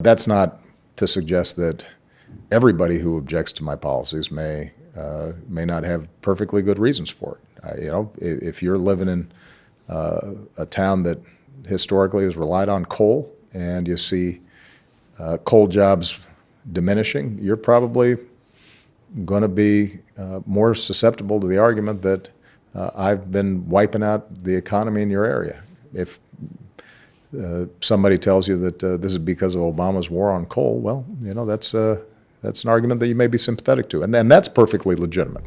That's not to suggest that everybody who objects to my policies may not have perfectly good reasons for it. If you're living in a town that historically has relied on coal and you see coal jobs diminishing, you're probably going to be more susceptible to the argument that I've been wiping out the economy in your area. If somebody tells you that this is because of Obama's war on coal, well, that's an argument that you may be sympathetic to, and that's perfectly legitimate.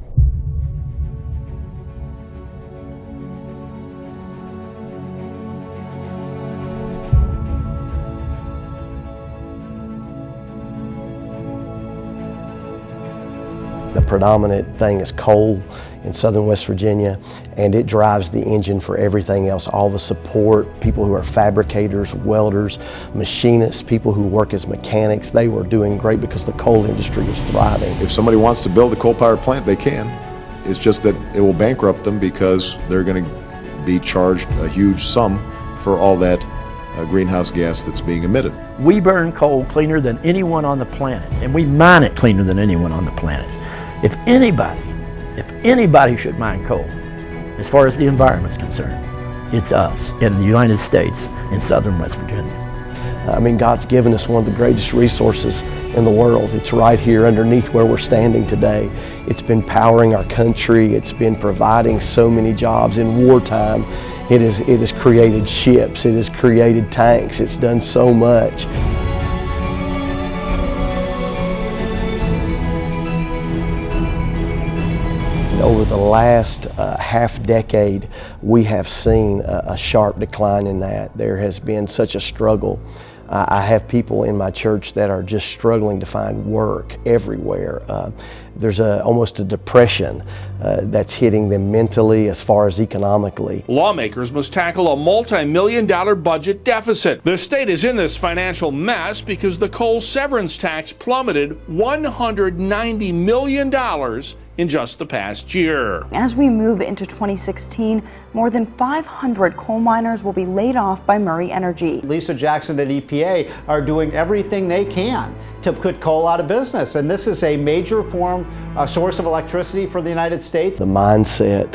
The predominant thing is coal in southern West Virginia, and it drives the engine for everything else, all the support, people who are fabricators, welders, machinists, people who work as mechanics. They were doing great because the coal industry was thriving. If somebody wants to build a coal-powered plant, they can. It's just that it will bankrupt them because they're going to be charged a huge sum for all that greenhouse gas that's being emitted. We burn coal cleaner than anyone on the planet, and we mine it cleaner than anyone on the planet. If anybody should mine coal, as far as the environment's concerned, it's us in the United States in southern West Virginia. I mean, God's given us one of the greatest resources in the world. It's right here underneath where we're standing today. It's been powering our country. It's been providing so many jobs. In wartime, it has created ships. It has created tanks. It's done so much. Over the last half decade, we have seen a sharp decline in that. There has been such a struggle. I have people in my church that are just struggling to find work everywhere. There's almost a depression that's hitting them mentally as far as economically. Lawmakers must tackle a multi-million-dollar budget deficit. The state is in this financial mess because the coal severance tax plummeted $190 million in just the past year. As we move into 2016, more than 500 coal miners will be laid off by Murray Energy. Lisa Jackson at EPA are doing everything they can to put coal out of business, and this is a major source of electricity for the United States. The mindset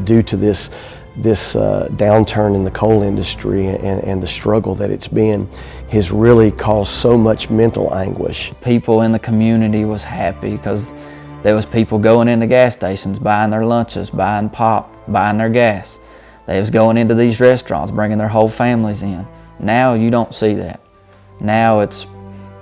due to this downturn in the coal industry and the struggle that it's been has really caused so much mental anguish. People in the community was happy because there was people going into gas stations, buying their lunches, buying pop, buying their gas. They was going into these restaurants, bringing their whole families in. Now you don't see that. Now it's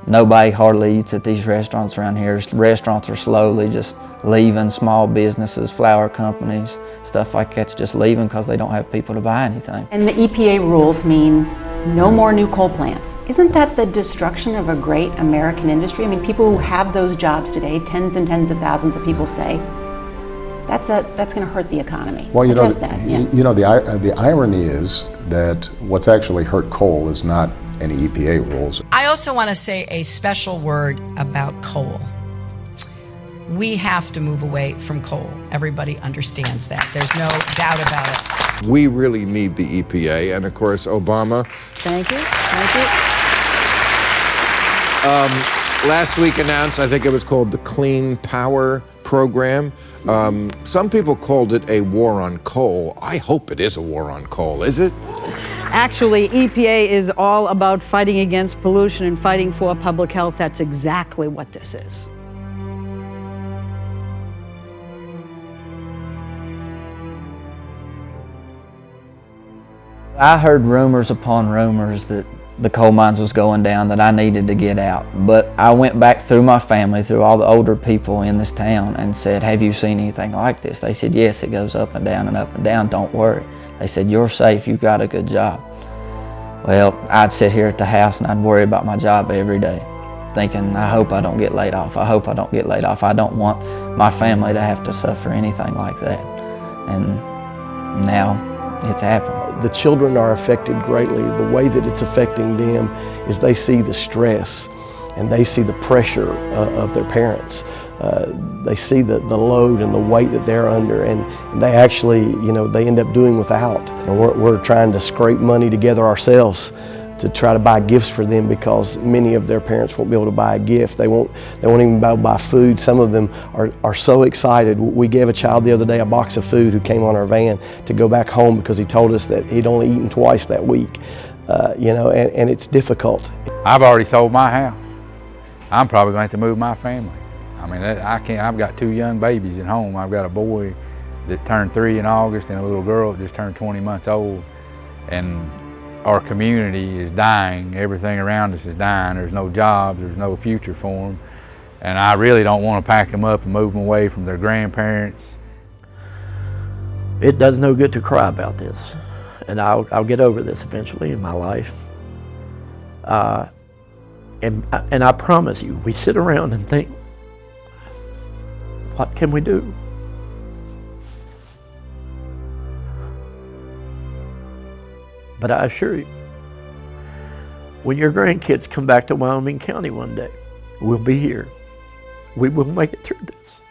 nobody hardly eats at these restaurants around here. Restaurants are slowly just leaving, small businesses, flour companies, stuff like that's just leaving because they don't have people to buy anything. And the EPA rules mean no more new coal plants. Isn't that the destruction of a great American industry? I mean, people who have those jobs today, tens and tens of thousands of people say, that's going to hurt the economy. Well, the irony is that what's actually hurt coal is not any EPA rules. I also want to say a special word about coal. We have to move away from coal. Everybody understands that. There's no doubt about it. We really need the EPA, and of course, Obama. Thank you. Thank you. Last week announced, I think it was called the Clean Power Program. Some people called it a war on coal. I hope it is a war on coal, is it? Actually, EPA is all about fighting against pollution and fighting for public health. That's exactly what this is. I heard rumors upon rumors that the coal mines was going down, that I needed to get out. But I went back through my family, through all the older people in this town, and said, have you seen anything like this? They said, yes, it goes up and down, don't worry. They said, you're safe, you've got a good job. Well, I'd sit here at the house and I'd worry about my job every day, thinking, I hope I don't get laid off, I hope I don't get laid off. I don't want my family to have to suffer anything like that. And now it's happened. The children are affected greatly. The way that it's affecting them is they see the stress and they see the pressure of their parents. They see the load and the weight that they're under, and they actually, they end up doing without. And we're trying to scrape money together ourselves to try to buy gifts for them, because many of their parents won't be able to buy a gift. They won't even be able to buy food. Some of them are so excited. We gave a child the other day a box of food who came on our van to go back home because he told us that he'd only eaten twice that week. You know, and it's difficult. I've already sold my house. I'm probably going to have to move my family. I mean, I can't. I've got 2 young babies at home. I've got a boy that turned 3 in August and a little girl that just turned 20 months old. And our community is dying. Everything around us is dying. There's no jobs. There's no future for them. And I really don't want to pack them up and move them away from their grandparents. It does no good to cry about this. And I'll get over this eventually in my life. And I promise you, we sit around and think, what can we do? But I assure you, when your grandkids come back to Wyoming County one day, we'll be here. We will make it through this.